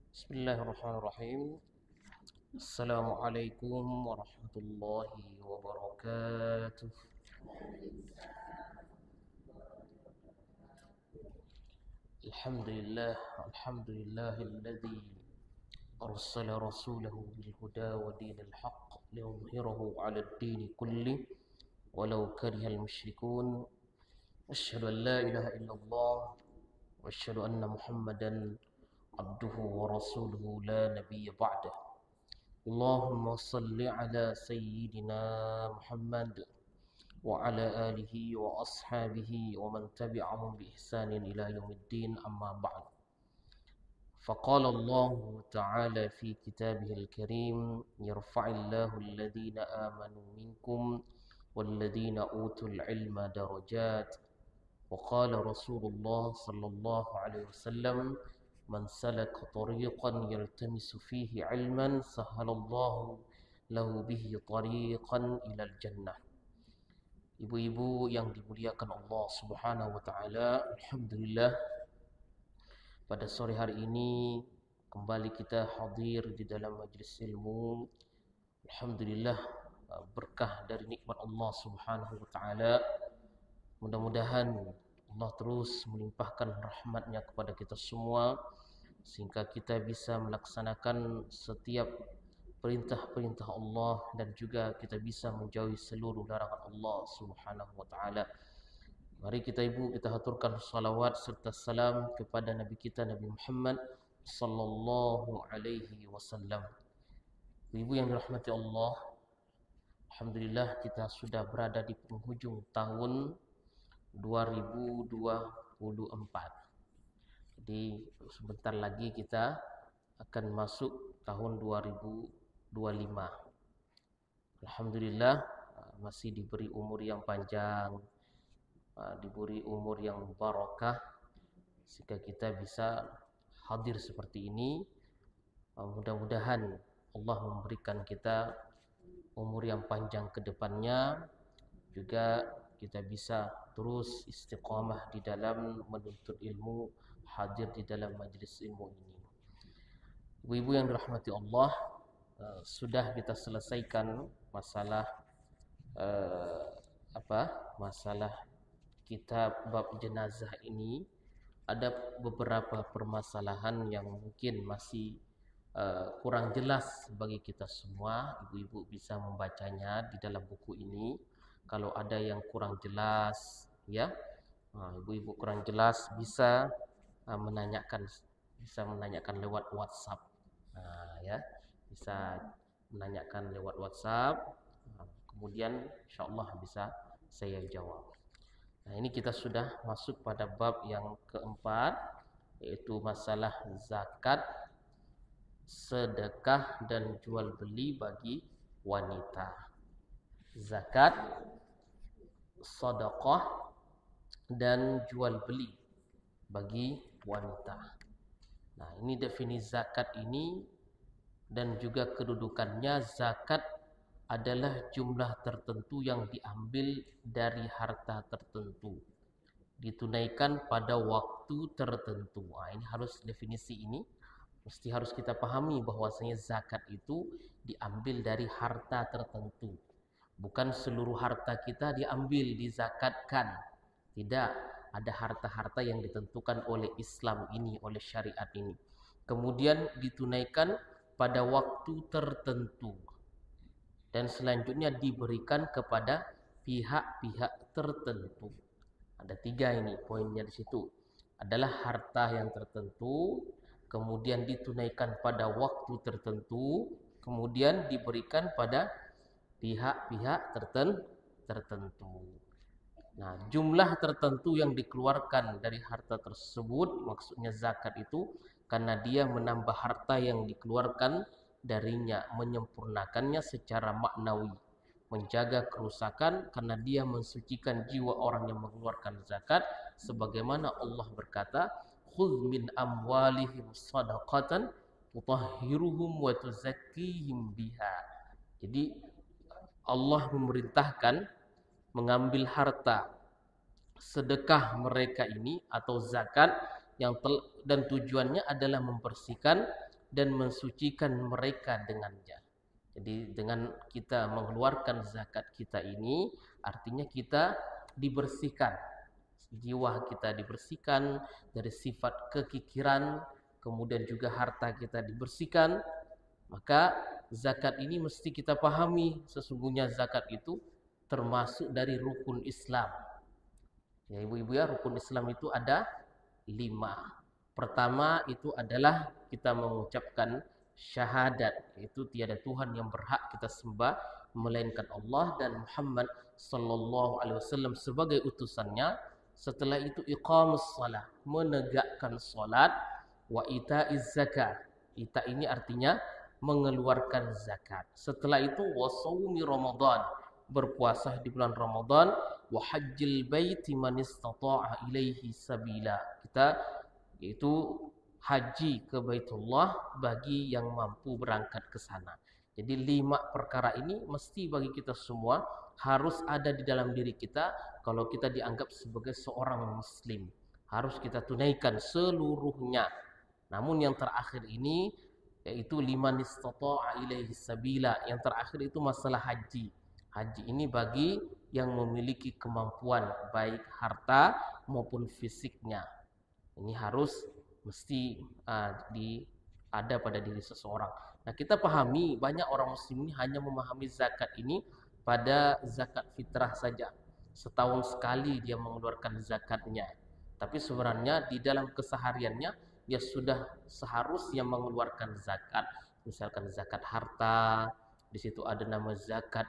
Bismillahirrahmanirrahim. Assalamualaikum warahmatullahi wabarakatuh. Alhamdulillah, alhamdulillahilladzi arsala rasulahu bil huda wa dinil haqq liyudhhirahu 'ala ad-din kulli walau karihal musyrikun. Asyhadu an la ilaha illallah wa asyhadu anna Muhammadan abduhu wa rasuluhu la nabiyya ba'dah. Allahumma salli ala sayyidina Muhammad wa ala alihi wa ashabihi wa man tabi'ahum bi ihsanin ila yaumiddin, amma ba'd. فقال الله تعالى في كتابه الكريم: يرفع الله الذين آمنوا منكم والذين أوتوا العلم درجات. وقال رسول الله صلى الله عليه وسلم: من سلك طريقا يلتمس فيه علما سهل الله له به طريقا إلى الجنة. Ibu-ibu yang dimuliakan Allah Subhanahu wa taala, alhamdulillah pada sore hari ini kembali kita hadir di dalam majlis ilmu. Alhamdulillah, berkah dari nikmat Allah Subhanahu wa taala. Mudah-mudahan Allah terus melimpahkan rahmatnya kepada kita semua sehingga kita bisa melaksanakan setiap perintah-perintah Allah dan juga kita bisa menjauhi seluruh larangan Allah Subhanahu wa taala. Mari kita haturkan salawat serta salam kepada Nabi kita Nabi Muhammad sallallahu alaihi wasallam. Ibu yang dirahmati Allah, alhamdulillah kita sudah berada di penghujung tahun 2024. Jadi sebentar lagi kita akan masuk tahun 2025. Alhamdulillah masih diberi umur yang panjang, diberi umur yang barakah sehingga kita bisa hadir seperti ini. Mudah-mudahan Allah memberikan kita umur yang panjang ke depannya, juga kita bisa terus istiqamah di dalam menuntut ilmu, hadir di dalam majlis ilmu ini. Ibu-ibu yang dirahmati Allah, sudah kita selesaikan masalah masalah kitab bab jenazah ini. Ada beberapa permasalahan yang mungkin masih kurang jelas bagi kita semua. Ibu-ibu bisa membacanya di dalam buku ini. Kalau ada yang kurang jelas, ya, ibu-ibu kurang jelas bisa menanyakan lewat WhatsApp, ya, bisa menanyakan lewat WhatsApp. Kemudian insyaallah bisa saya jawab. Nah, ini kita sudah masuk pada bab yang keempat, yaitu masalah zakat, sedekah dan jual beli bagi wanita. Zakat, sedekah dan jual beli bagi wanita. Nah, ini definisi zakat ini dan juga kedudukannya. Zakat adalah jumlah tertentu yang diambil dari harta tertentu, ditunaikan pada waktu tertentu. Nah, ini harus definisi ini mesti harus kita pahami bahwasanya zakat itu diambil dari harta tertentu. Bukan seluruh harta kita diambil dizakatkan. Tidak, ada harta-harta yang ditentukan oleh Islam ini, oleh syariat ini. Kemudian ditunaikan pada waktu tertentu. Dan selanjutnya diberikan kepada pihak-pihak tertentu. Ada 3 ini poinnya di situ. Adalah harta yang tertentu, kemudian ditunaikan pada waktu tertentu, kemudian diberikan pada pihak-pihak tertentu. Nah, jumlah tertentu yang dikeluarkan dari harta tersebut, maksudnya zakat itu, karena dia menambah harta yang dikeluarkan darinya, menyempurnakannya secara maknawi, menjaga kerusakan karena dia mensucikan jiwa orang yang mengeluarkan zakat, sebagaimana Allah berkata, khudz min amwalihim shadaqatan tutahhiruhum wa tuzakkihim biha. Jadi Allah memerintahkan mengambil harta sedekah mereka ini atau zakat dan tujuannya adalah membersihkan dan mensucikan mereka dengannya. Jadi dengan kita mengeluarkan zakat kita ini, artinya kita dibersihkan. Jiwa kita dibersihkan dari sifat kekikiran, kemudian juga harta kita dibersihkan. Maka zakat ini mesti kita pahami, sesungguhnya zakat itu termasuk dari rukun Islam. Ya ibu-ibu ya, rukun Islam itu ada 5. Pertama itu adalah kita mengucapkan syahadat, yaitu tiada Tuhan yang berhak kita sembah melainkan Allah dan Muhammad sallallahu alaihi wasallam sebagai utusannya. Setelah itu iqamus shalah, menegakkan salat, wa itaiz zakat. Ita ini artinya mengeluarkan zakat. Setelah itu wasaumi Ramadan, berpuasa di bulan Ramadan, wa hajjil baiti man istata'a ilaihi sabila. Kita yaitu haji ke Baitullah bagi yang mampu berangkat ke sana. Jadi 5 perkara ini mesti bagi kita semua harus ada di dalam diri kita kalau kita dianggap sebagai seorang muslim. Harus kita tunaikan seluruhnya. Namun yang terakhir ini yaitu liman istata'a ilaihi sabila. Yang terakhir itu masalah haji. Haji ini bagi yang memiliki kemampuan baik harta maupun fisiknya. Ini harus mesti ada pada diri seseorang. Nah, kita pahami banyak orang muslim ini hanya memahami zakat ini pada zakat fitrah saja. Setahun sekali dia mengeluarkan zakatnya. Tapi sebenarnya di dalam kesehariannya dia sudah seharusnya mengeluarkan zakat. Misalkan zakat harta, di situ ada nama zakat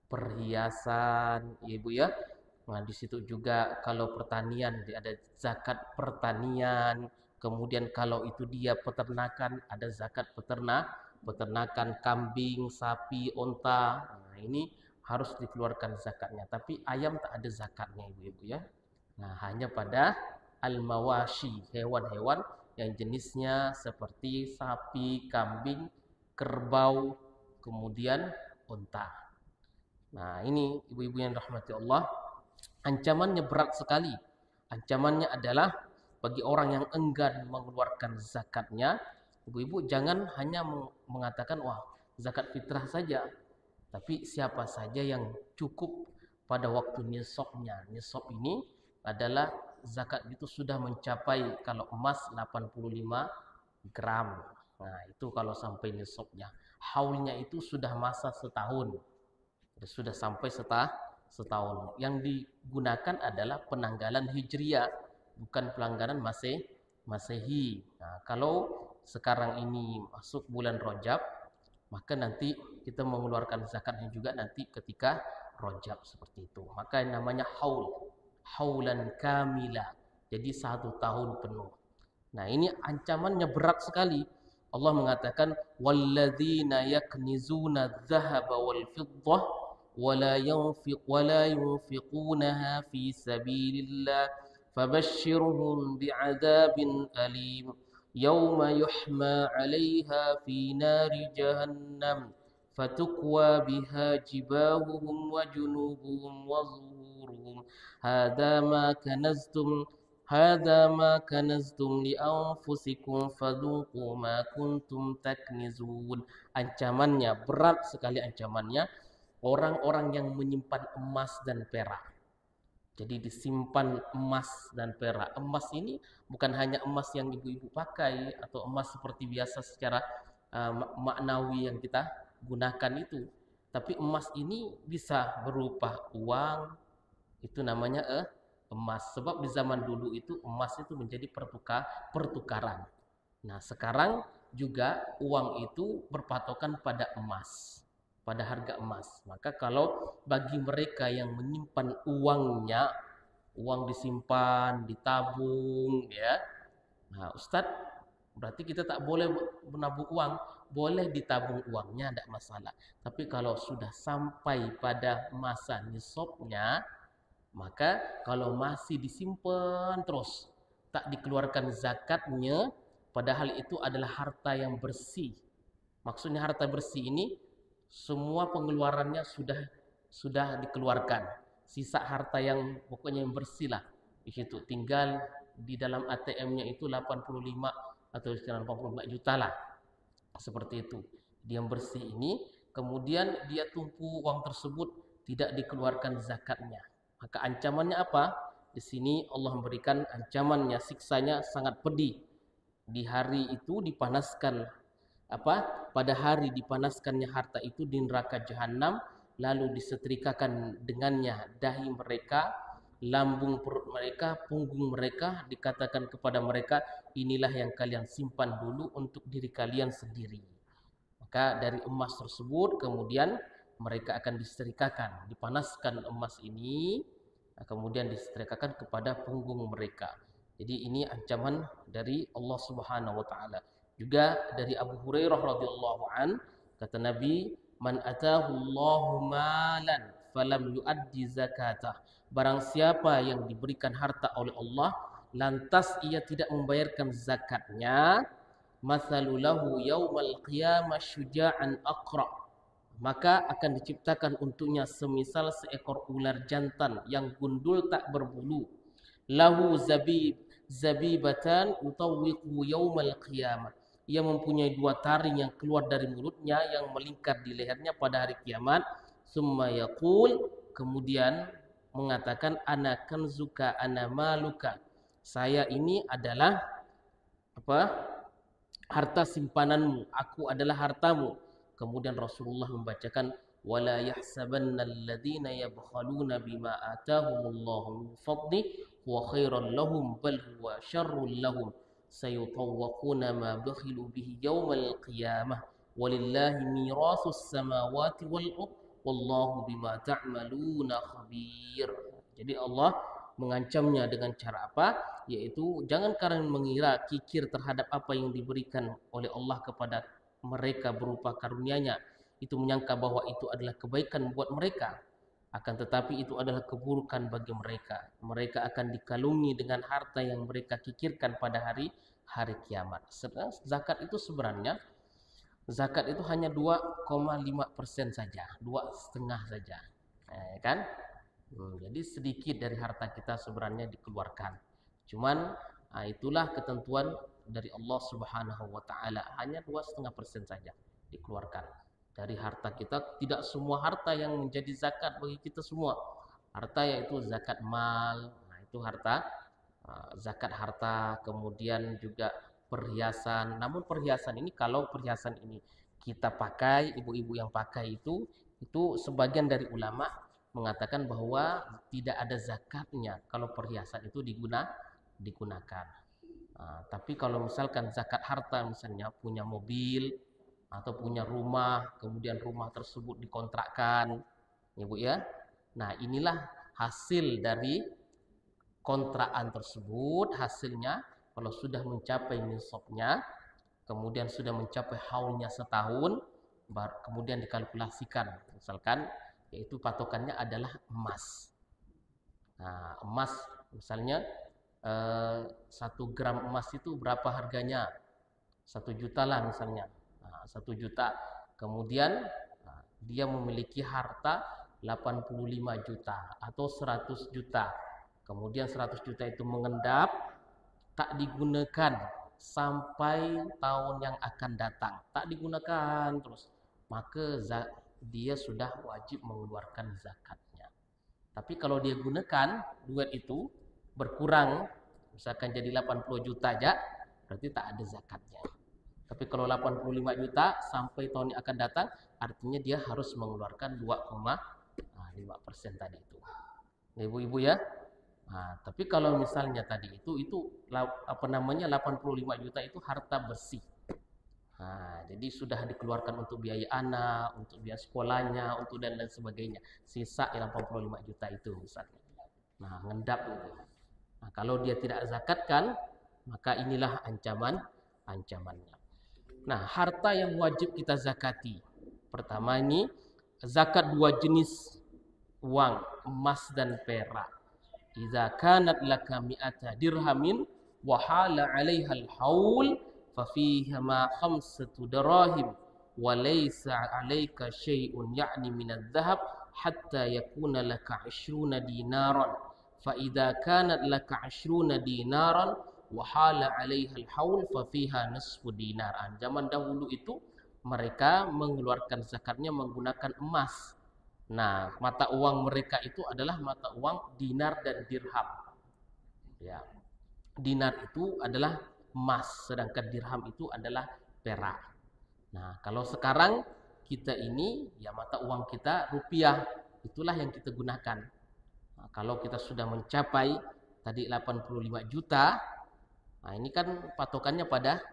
perhiasan, Ibu ya. Nah, di situ juga kalau pertanian ada zakat pertanian. Kemudian kalau itu dia peternakan ada zakat peternakan kambing, sapi, onta. Nah, ini harus dikeluarkan zakatnya. Tapi ayam tak ada zakatnya ibu-ibu ya. Nah, hanya pada al-mawashi, hewan-hewan yang jenisnya seperti sapi, kambing, kerbau, kemudian onta. Nah, ini ibu-ibu yang dirahmati Allah. Ancamannya berat sekali. Ancamannya adalah bagi orang yang enggan mengeluarkan zakatnya, ibu-ibu jangan hanya mengatakan wah zakat fitrah saja. Tapi siapa saja yang cukup pada waktu nisabnya. Nisab ini adalah zakat itu sudah mencapai kalau emas 85 gram. Nah, itu kalau sampai nisabnya. Haulnya itu sudah masa setahun. Sudah sampai setahun. Yang digunakan adalah penanggalan Hijriah, bukan pelanggaran Masehi. Nah, kalau sekarang ini masuk bulan Rajab, maka nanti kita mengeluarkan zakatnya juga nanti ketika Rajab seperti itu. Maka yang namanya haulan kamila. Jadi 1 tahun penuh. Nah, ini ancamannya berat sekali. Allah mengatakan walladzina yaknizuna adh-dhahaba wal fiddah ولا ينفقونها في سبيل الله فبشرهم بعذاب أليم يوم يحمى عليها في نار جهنم فتكوى بها جباههم وجنوبهم وظهورهم هذا ما كنزتم لأنفسكم فذوقوا ما كنتم تكنزون. Ancamannya berat sekali ancamannya. Orang-orang yang menyimpan emas dan perak. Jadi disimpan emas dan perak. Emas ini bukan hanya emas yang ibu-ibu pakai atau emas seperti biasa secara maknawi yang kita gunakan itu. Tapi emas ini bisa berupa uang, itu namanya emas. Sebab di zaman dulu itu emas itu menjadi pertukaran. Nah, sekarang juga uang itu berpatokan pada emas, pada harga emas. Maka kalau bagi mereka yang menyimpan uangnya, uang disimpan, ditabung ya. Nah, Ustadz, berarti kita tak boleh menabung uang, boleh ditabung uangnya tidak masalah. Tapi kalau sudah sampai pada masa nisabnya, maka kalau masih disimpan terus, tak dikeluarkan zakatnya, padahal itu adalah harta yang bersih. Maksudnya harta bersih ini semua pengeluarannya sudah dikeluarkan. Sisa harta yang pokoknya yang bersih lah. Di situ tinggal di dalam ATM-nya itu 85 atau sekitar 84 juta lah. Seperti itu. Dia bersih ini, kemudian dia tumpu uang tersebut, tidak dikeluarkan zakatnya. Maka ancamannya apa? Di sini Allah memberikan ancamannya, siksanya sangat pedih. Di hari itu dipanaskan pada hari dipanaskannya harta itu di neraka jahanam, lalu disetrikakan dengannya dahi mereka, lambung perut mereka, punggung mereka, dikatakan kepada mereka, inilah yang kalian simpan dulu untuk diri kalian sendiri. Maka dari emas tersebut kemudian mereka akan disetrikakan, dipanaskan emas ini, kemudian disetrikakan kepada punggung mereka. Jadi ini ancaman dari Allah Subhanahu wa taala. Juga dari Abu Hurairah radhiyallahu an, kata Nabi, man atahu Allahu malan falam yuaddi zakatah. Barang siapa yang diberikan harta oleh Allah lantas ia tidak membayarkan zakatnya, mathalulahu yaumal qiyamah syuja'an aqra, maka akan diciptakan untuknya semisal seekor ular jantan yang gundul tak berbulu, lahu zabibatan utawwiqu yaumal qiyamah, ia mempunyai 2 taring yang keluar dari mulutnya yang melingkar di lehernya pada hari kiamat. Summa yaqul, kemudian mengatakan, ana kanzuka ana maluka, saya ini adalah harta simpananmu, aku adalah hartamu. Kemudian Rasulullah membacakan, wala yahsabanna alladhina yabkhaluna bima atahumullahu min fadli huwa khairan lahum bal huwa syarrul lahum sayutawwaquna ma bakhilu bihi yaumal qiyamah walillahi mirasus samawati wal ardh wallahu bima ta'maluna khabir. Jadi Allah mengancamnya dengan cara apa? Yaitu jangan kalian mengira kikir terhadap apa yang diberikan oleh Allah kepada mereka berupa karunia-Nya, itu menyangka bahwa itu adalah kebaikan buat mereka, akan tetapi itu adalah keburukan bagi mereka. Mereka akan dikalungi dengan harta yang mereka kikirkan pada hari kiamat. Sedang zakat itu sebenarnya hanya 2,5% saja, 2,5 saja, kan? Jadi sedikit dari harta kita sebenarnya dikeluarkan. Cuman itulah ketentuan dari Allah Subhanahu wa taala, hanya 2,5% saja dikeluarkan dari harta kita. Tidak semua harta yang menjadi zakat bagi kita semua. Harta yaitu zakat mal, itu harta, zakat harta, kemudian juga perhiasan. Namun perhiasan ini, kalau perhiasan ini kita pakai, ibu-ibu yang pakai itu sebagian dari ulama mengatakan bahwa tidak ada zakatnya kalau perhiasan itu digunakan. Tapi kalau misalkan zakat harta, misalnya punya mobil atau punya rumah, kemudian rumah tersebut dikontrakkan, ibu ya. Nah, inilah hasil dari kontrakan tersebut. Hasilnya kalau sudah mencapai nisabnya, kemudian sudah mencapai haulnya setahun, kemudian dikalkulasikan. Misalkan yaitu patokannya adalah emas. Nah, emas misalnya 1 gram emas itu berapa harganya? 1 juta lah misalnya. 1 juta. Kemudian dia memiliki harta 85 juta atau 100 juta. Kemudian 100 juta itu mengendap, tak digunakan sampai tahun yang akan datang. Tak digunakan terus. Maka dia sudah wajib mengeluarkan zakatnya. Tapi kalau dia gunakan duit itu berkurang, misalkan jadi 80 juta aja, berarti tak ada zakatnya. Tapi kalau 85 juta sampai tahun yang akan datang, artinya dia harus mengeluarkan 2,5% tadi itu. Ibu-ibu ya. Tapi kalau misalnya tadi itu 85 juta itu harta bersih. Jadi sudah dikeluarkan untuk biaya anak, untuk biaya sekolahnya, untuk dan sebagainya. Sisa 85 juta itu misalnya. Ngendap itu. Kalau dia tidak zakatkan, maka inilah ancamannya. Harta yang wajib kita zakati. Pertama ini zakat 2 jenis uang, emas dan perak. Idza kanat laka mi'ata dirhamin wa hala 'alaiha al-haul fa fiha ma 5 dirahim wa laysa 'alaika syai'un ya'ni min adh-dhahab hatta yakuna laka 20 dinaran fa idza kanat laka 20 dinaran Wahala 'alaihal haul fa fiha nisfu dinar. Zaman dahulu itu mereka mengeluarkan zakatnya menggunakan emas. Nah, mata uang mereka itu adalah mata uang dinar dan dirham. Ya. Dinar itu adalah emas, sedangkan dirham itu adalah perak. Nah, kalau sekarang kita ini ya mata uang kita rupiah, itulah yang kita gunakan. Nah, kalau kita sudah mencapai tadi 85 juta, nah ini kan patokannya pada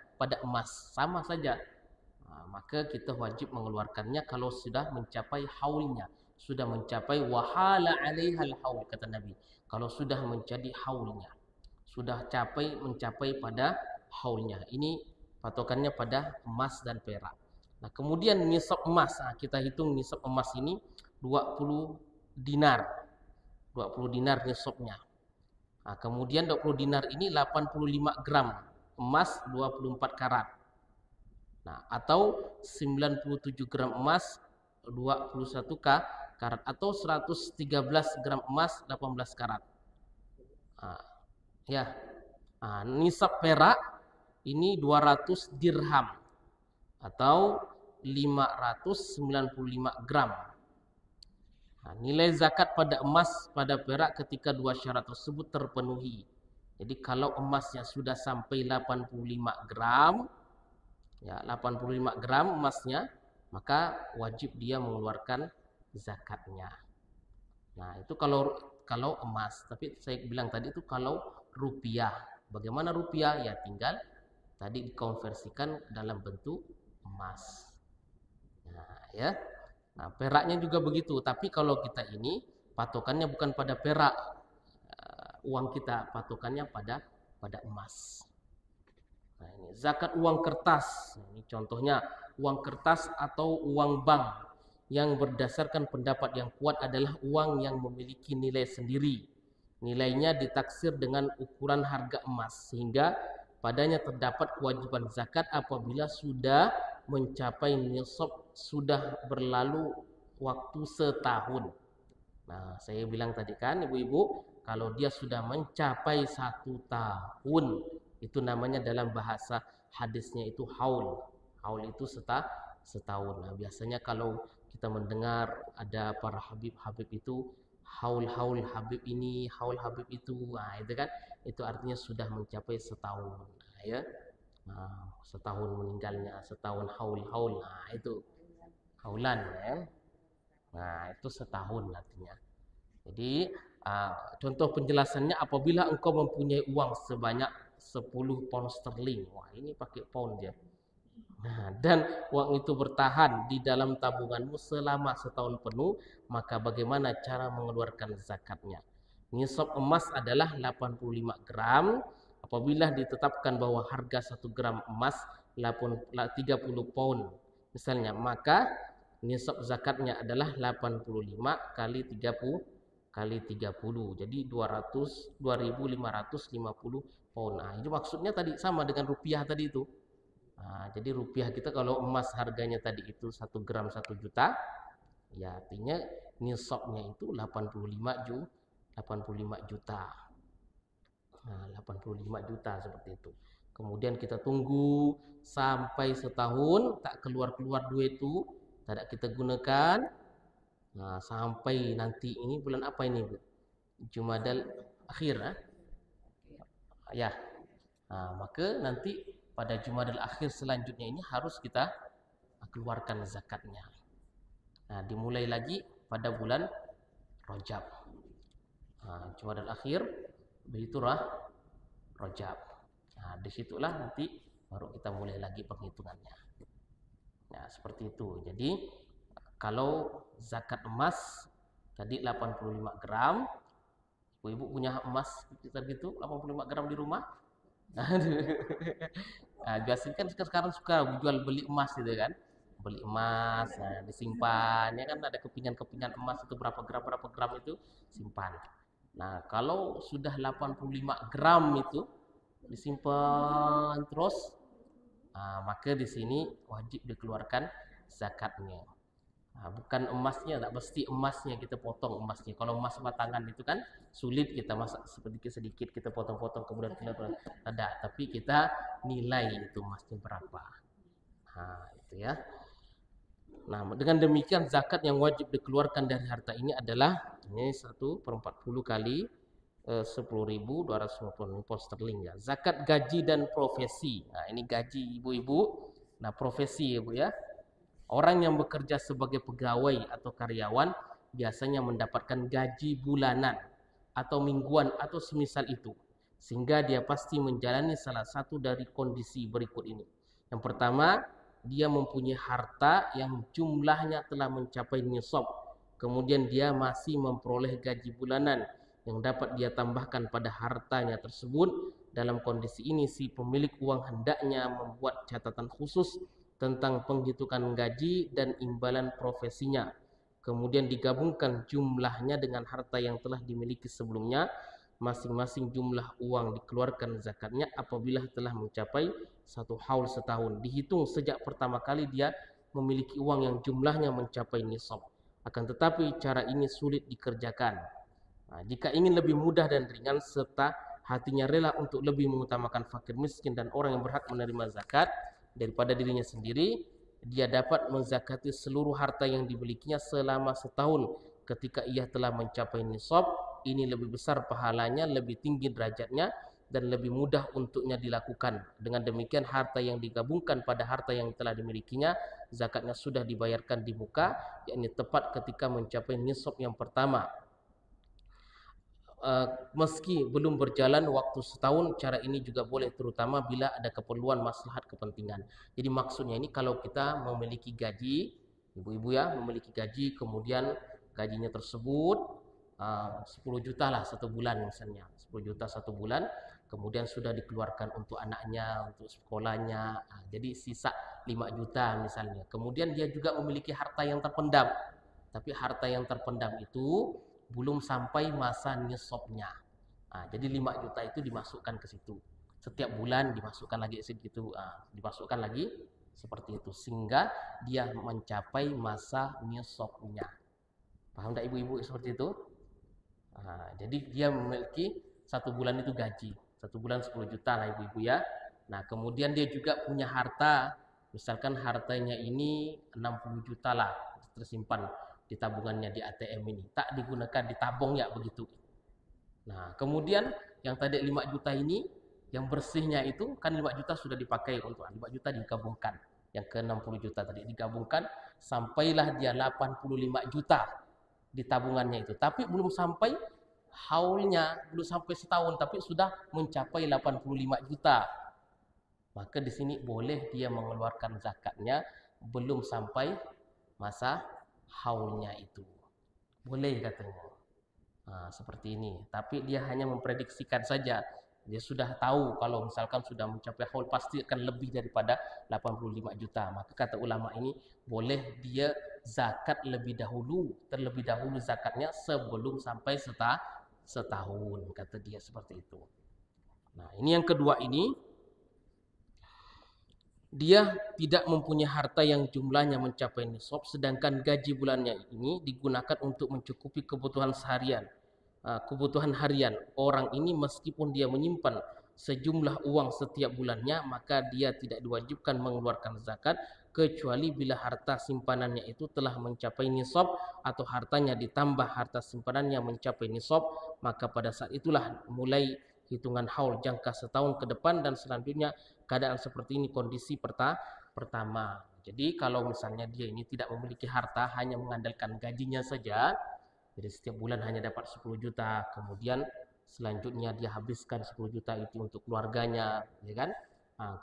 emas, sama saja. Nah, maka kita wajib mengeluarkannya kalau sudah mencapai haulnya, sudah mencapai wahala 'alaihal haul kata Nabi. Kalau sudah menjadi haulnya, sudah mencapai pada haulnya. Ini patokannya pada emas dan perak. Nah, kemudian nisab emas. Nah, kita hitung nisab emas ini 20 dinar. 20 dinar nisabnya. Nah, kemudian 20 dinar ini 85 gram emas 24 karat. Nah, atau 97 gram emas 21 karat atau 113 gram emas 18 karat. Nah, ya. Nah, nisab perak ini 200 dirham atau 595 gram. Nah, nilai zakat pada emas pada perak ketika dua syarat tersebut terpenuhi. Jadi kalau emasnya sudah sampai 85 gram, ya 85 gram emasnya, maka wajib dia mengeluarkan zakatnya. Nah, itu kalau emas. Tapi saya bilang tadi itu kalau rupiah. Bagaimana rupiah? Ya tinggal tadi dikonversikan dalam bentuk emas. Nah, ya. Nah, peraknya juga begitu. Tapi kalau kita ini patokannya bukan pada perak uang kita, patokannya pada emas. Nah, ini zakat uang kertas. Ini contohnya uang kertas atau uang bank yang berdasarkan pendapat yang kuat adalah uang yang memiliki nilai sendiri. Nilainya ditaksir dengan ukuran harga emas sehingga padanya terdapat kewajiban zakat apabila sudah mencapai nisab, sudah berlalu waktu setahun. Nah, saya bilang tadi kan ibu-ibu, kalau dia sudah mencapai 1 tahun, itu namanya dalam bahasa hadisnya itu haul. Haul itu setahun. Nah, biasanya kalau kita mendengar ada para habib-habib itu haul Habib ini, haul Habib itu. Nah, itu kan itu artinya sudah mencapai setahun. Nah, ya. Nah, setahun meninggalnya, setahun haul. Nah, itu haulan ya. Nah, itu setahun artinya. Jadi, contoh penjelasannya apabila engkau mempunyai uang sebanyak 10 pound sterling. Wah, ini pakai pound ya. Nah, dan uang itu bertahan di dalam tabunganmu selama setahun penuh, maka bagaimana cara mengeluarkan zakatnya? Nisab emas adalah 85 gram. Apabila ditetapkan bahwa harga 1 gram emas 30 pound misalnya, maka nisab zakatnya adalah 85 kali 30 kali 30. Jadi 2550 pound. Nah, itu maksudnya tadi sama dengan rupiah tadi itu. Nah, jadi rupiah kita kalau emas harganya tadi itu 1 gram 1 juta, ya artinya nisabnya itu 85 juta. Nah, 85 juta seperti itu. Kemudian kita tunggu sampai setahun tak keluar duit itu, tidak kita gunakan. Nah, sampai nanti ini bulan apa ini, Bu? Jumadal akhir, ya. Nah, maka nanti pada Jumadil akhir selanjutnya ini harus kita keluarkan zakatnya. Nah, dimulai lagi pada bulan Rajab. Nah, Jumadil akhir begitu Rajab. Nah, disitulah nanti baru kita mulai lagi penghitungannya. Nah, seperti itu. Jadi kalau zakat emas tadi 85 gram, ibu punya emas sekitar gitu 85 gram di rumah. Nah, biasanya kan sekarang suka jual beli emas gitu kan, beli emas, nah, disimpan ya kan, ada kepingan emas itu berapa gram itu simpan. Nah, kalau sudah 85 gram itu disimpan terus, nah, maka di sini wajib dikeluarkan zakatnya. Bukan emasnya, tak mesti emasnya kita potong emasnya. Kalau emas batangan itu kan sulit kita masak sedikit-sedikit kita potong-potong kemudian kita ada, tapi kita nilai itu emasnya berapa. Itu ya. Nah, dengan demikian zakat yang wajib dikeluarkan dari harta ini adalah ini 1/40 kali 10.250 pound sterling ya. Zakat gaji dan profesi. Nah, ini gaji ibu-ibu. Nah, profesi ibu ya. Orang yang bekerja sebagai pegawai atau karyawan biasanya mendapatkan gaji bulanan atau mingguan atau semisal itu. Sehingga dia pasti menjalani salah satu dari kondisi berikut ini. Yang pertama, dia mempunyai harta yang jumlahnya telah mencapai nisab. Kemudian dia masih memperoleh gaji bulanan yang dapat dia tambahkan pada hartanya tersebut. Dalam kondisi ini si pemilik uang hendaknya membuat catatan khusus tentang penghitungan gaji dan imbalan profesinya. Kemudian digabungkan jumlahnya dengan harta yang telah dimiliki sebelumnya. Masing-masing jumlah uang dikeluarkan zakatnya apabila telah mencapai 1 haul setahun. Dihitung sejak pertama kali dia memiliki uang yang jumlahnya mencapai nisab. Akan tetapi cara ini sulit dikerjakan. Jika ingin lebih mudah dan ringan serta hatinya rela untuk lebih mengutamakan fakir miskin dan orang yang berhak menerima zakat daripada dirinya sendiri, dia dapat menzakati seluruh harta yang dimilikinya selama setahun. Ketika ia telah mencapai nisab, ini lebih besar pahalanya, lebih tinggi derajatnya, dan lebih mudah untuknya dilakukan. Dengan demikian harta yang digabungkan pada harta yang telah dimilikinya, zakatnya sudah dibayarkan di muka, yakni tepat ketika mencapai nisab yang pertama. Meski belum berjalan waktu setahun, cara ini juga boleh terutama bila ada keperluan maslahat kepentingan. Jadi maksudnya ini kalau kita memiliki gaji, ibu-ibu ya, memiliki gaji, kemudian gajinya tersebut 10 juta lah satu bulan misalnya, 10 juta satu bulan, kemudian sudah dikeluarkan untuk anaknya, untuk sekolahnya, jadi sisa 5 juta misalnya. Kemudian dia juga memiliki harta yang terpendam, tapi harta yang terpendam itu belum sampai masa nisabnya. Jadi 5 juta itu dimasukkan ke situ. Setiap bulan dimasukkan lagi segitu, dimasukkan lagi seperti itu sehingga dia mencapai masa nisabnya. Paham tak ibu-ibu seperti itu? Jadi dia memiliki satu bulan itu gaji, satu bulan 10 juta lah ibu-ibu ya. Nah kemudian dia juga punya harta, misalkan hartanya ini 60 juta lah tersimpan di tabungannya di ATM ini, tak digunakan, ditabung ya begitu. Nah kemudian yang tadi 5 juta ini, yang bersihnya itu kan 5 juta sudah dipakai untuk 5 juta digabungkan, yang ke 60 juta tadi digabungkan sampailah dia 85 juta di tabungannya itu, tapi belum sampai haulnya, belum sampai setahun, tapi sudah mencapai 85 juta. Maka di sini boleh dia mengeluarkan zakatnya belum sampai masa haulnya itu. Boleh katanya. Seperti ini. Tapi dia hanya memprediksikan saja. Dia sudah tahu kalau misalkan sudah mencapai haul pasti akan lebih daripada 85 juta. Maka kata ulama ini boleh dia zakat terlebih dahulu zakatnya sebelum sampai setahun, kata dia seperti itu. Nah, ini yang kedua ini, dia tidak mempunyai harta yang jumlahnya mencapai nisab, sedangkan gaji bulannya ini digunakan untuk mencukupi kebutuhan seharian, kebutuhan harian. Orang ini meskipun dia menyimpan sejumlah uang setiap bulannya, maka dia tidak diwajibkan mengeluarkan zakat kecuali bila harta simpanannya itu telah mencapai nisab atau hartanya ditambah harta simpanannya mencapai nisab, maka pada saat itulah mulai hitungan haul jangka setahun ke depan dan selanjutnya. Keadaan seperti ini kondisi pertama. Jadi kalau misalnya dia ini tidak memiliki harta, hanya mengandalkan gajinya saja, jadi setiap bulan hanya dapat 10 juta, kemudian selanjutnya dia habiskan 10 juta itu untuk keluarganya, ya kan?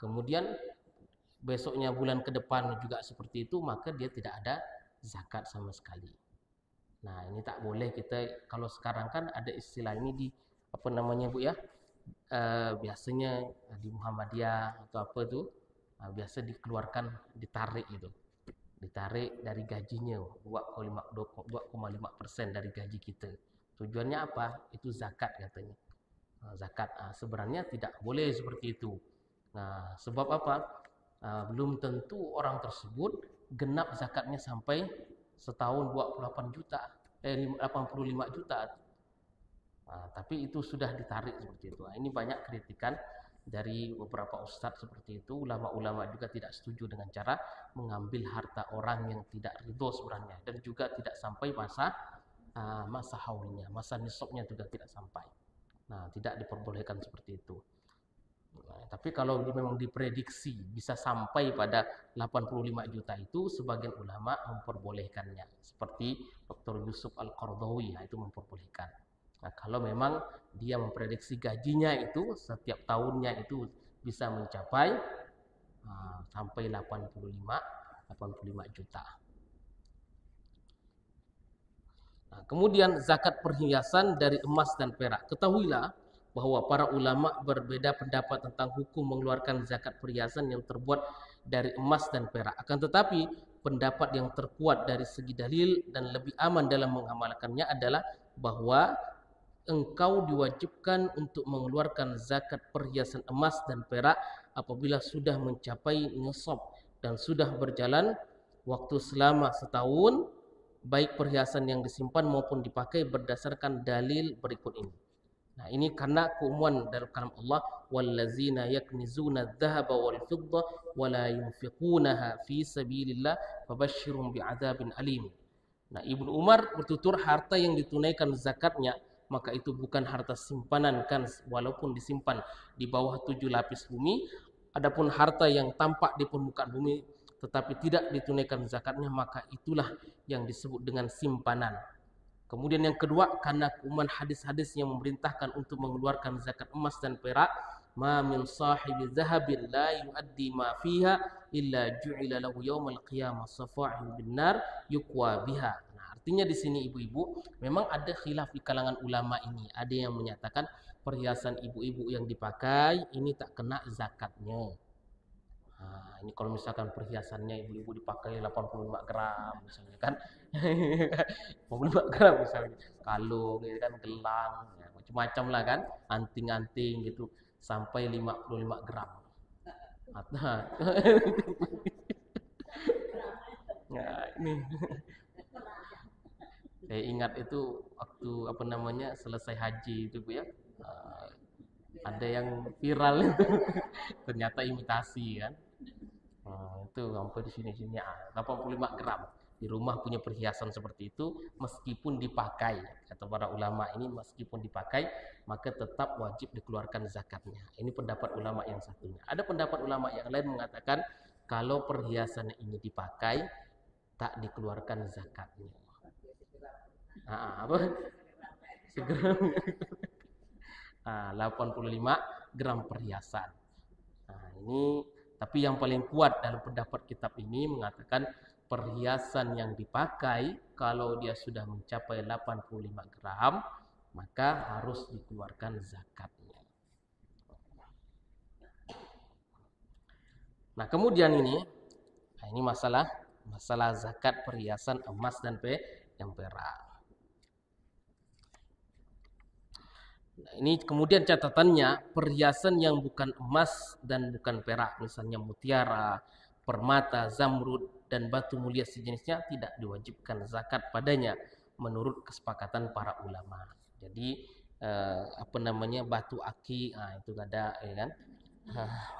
Kemudian besoknya bulan ke depan juga seperti itu, maka dia tidak ada zakat sama sekali. Nah, ini tak boleh kita, kalau sekarang kan ada istilah ini di apa namanya Bu ya? Biasanya di Muhammadiyah atau apa itu biasa dikeluarkan, ditarik gitu, ditarik dari gajinya 2,5% dari gaji kita. Tujuannya apa? Itu zakat katanya. Zakat sebenarnya tidak boleh seperti itu. Nah, sebab apa? Belum tentu orang tersebut genap zakatnya sampai setahun 28 juta, 85 juta. Nah, tapi itu sudah ditarik seperti itu. Nah, ini banyak kritikan dari beberapa ustadz seperti itu. Ulama-ulama juga tidak setuju dengan cara mengambil harta orang yang tidak ridho sebenarnya, dan juga tidak sampai masa haulnya, masa nisabnya juga tidak sampai. Nah, tidak diperbolehkan seperti itu. Nah, tapi kalau memang diprediksi bisa sampai pada 85 juta itu, sebagian ulama memperbolehkannya. Seperti Dr. Yusuf Al-Qaradawi, nah, itu memperbolehkan. Nah, kalau memang dia memprediksi gajinya itu setiap tahunnya itu bisa mencapai sampai 85 juta. Nah, kemudian zakat perhiasan dari emas dan perak. Ketahuilah bahwa para ulama berbeda pendapat tentang hukum mengeluarkan zakat perhiasan yang terbuat dari emas dan perak. Akan tetapi pendapat yang terkuat dari segi dalil dan lebih aman dalam mengamalkannya adalah bahwa engkau diwajibkan untuk mengeluarkan zakat perhiasan emas dan perak apabila sudah mencapai nisab dan sudah berjalan waktu selama setahun, baik perhiasan yang disimpan maupun dipakai berdasarkan dalil berikut ini. Nah, ini karena keumuman dalam kalam Allah, wallazina yaknizuna adh-dhahaba wal fidda wa la yunfiqunaha fi sabilillah fabashshirhum bi'adzabin alim. Nah, Ibnu Umar bertutur harta yang ditunaikan zakatnya maka itu bukan harta simpanan kan, walaupun disimpan di bawah 7 lapis bumi. Adapun harta yang tampak di permukaan bumi tetapi tidak ditunaikan zakatnya, maka itulah yang disebut dengan simpanan. Kemudian yang kedua, karena keumuman hadis-hadis yang memerintahkan untuk mengeluarkan zakat emas dan perak, ma min sahibi zahabin la yuaddi ma fiha illa ju'ila lahu yaumal qiyamah safa'in bin nar yukwa biha. Artinya di sini ibu-ibu memang ada khilaf di kalangan ulama ini. Ada yang menyatakan perhiasan ibu-ibu yang dipakai ini tak kena zakatnya. Nah, ini kalau misalkan perhiasannya ibu-ibu dipakai 85 gram misalnya kan. 85 gram misalnya. Kalung gitu kan, gelang, ya, macam-macam lah kan, anting-anting gitu sampai 55 gram. Nah, ini saya ingat itu waktu selesai haji itu Bu ya, ada yang viral itu ternyata imitasi kan. Itu sampai di sini 85 gram. Di rumah punya perhiasan seperti itu meskipun dipakai, kata para ulama ini, meskipun dipakai maka tetap wajib dikeluarkan zakatnya. Ini pendapat ulama yang satunya. Ada pendapat ulama yang lain mengatakan kalau perhiasan ini dipakai tak dikeluarkan zakatnya. Apa? Segram. 85 gram perhiasan. Nah, ini tapi yang paling kuat dalam pendapat kitab ini mengatakan perhiasan yang dipakai kalau dia sudah mencapai 85 gram maka harus dikeluarkan zakatnya. Nah, kemudian ini masalah zakat perhiasan emas dan perak. Nah, ini kemudian catatannya, perhiasan yang bukan emas dan bukan perak, misalnya mutiara, permata, zamrud, dan batu mulia sejenisnya tidak diwajibkan zakat padanya menurut kesepakatan para ulama. Jadi batu aki, itu ada ya kan,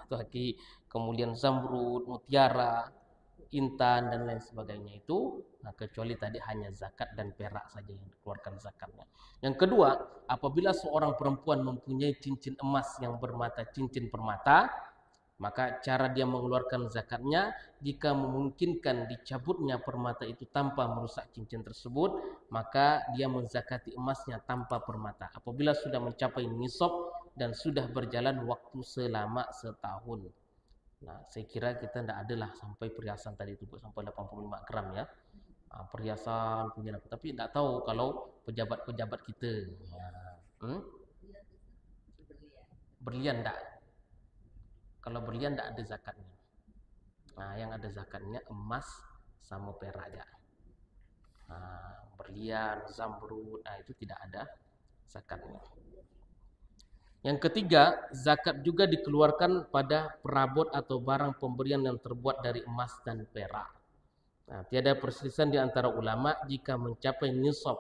batu aki, kemudian zamrud, mutiara, intan dan lain sebagainya itu, kecuali tadi hanya zakat dan perak saja yang dikeluarkan zakatnya. Yang kedua, apabila seorang perempuan mempunyai cincin emas yang bermata cincin permata, maka cara dia mengeluarkan zakatnya jika memungkinkan dicabutnya permata itu tanpa merusak cincin tersebut, maka dia menzakati emasnya tanpa permata apabila sudah mencapai nisab dan sudah berjalan waktu selama setahun. Nah, saya kira kita tidak adalah sampai perhiasan tadi itu sampai 85 gram ya. Perhiasan punya apa, tapi tidak tahu kalau pejabat-pejabat kita. Berlian tidak. Kalau berlian tidak ada zakatnya. Nah, yang ada zakatnya emas sama perak aja. Berlian, zamrud, itu tidak ada zakatnya. Yang ketiga, zakat juga dikeluarkan pada perabot atau barang pemberian yang terbuat dari emas dan perak. Nah, tiada perselisihan di antara ulama jika mencapai nisab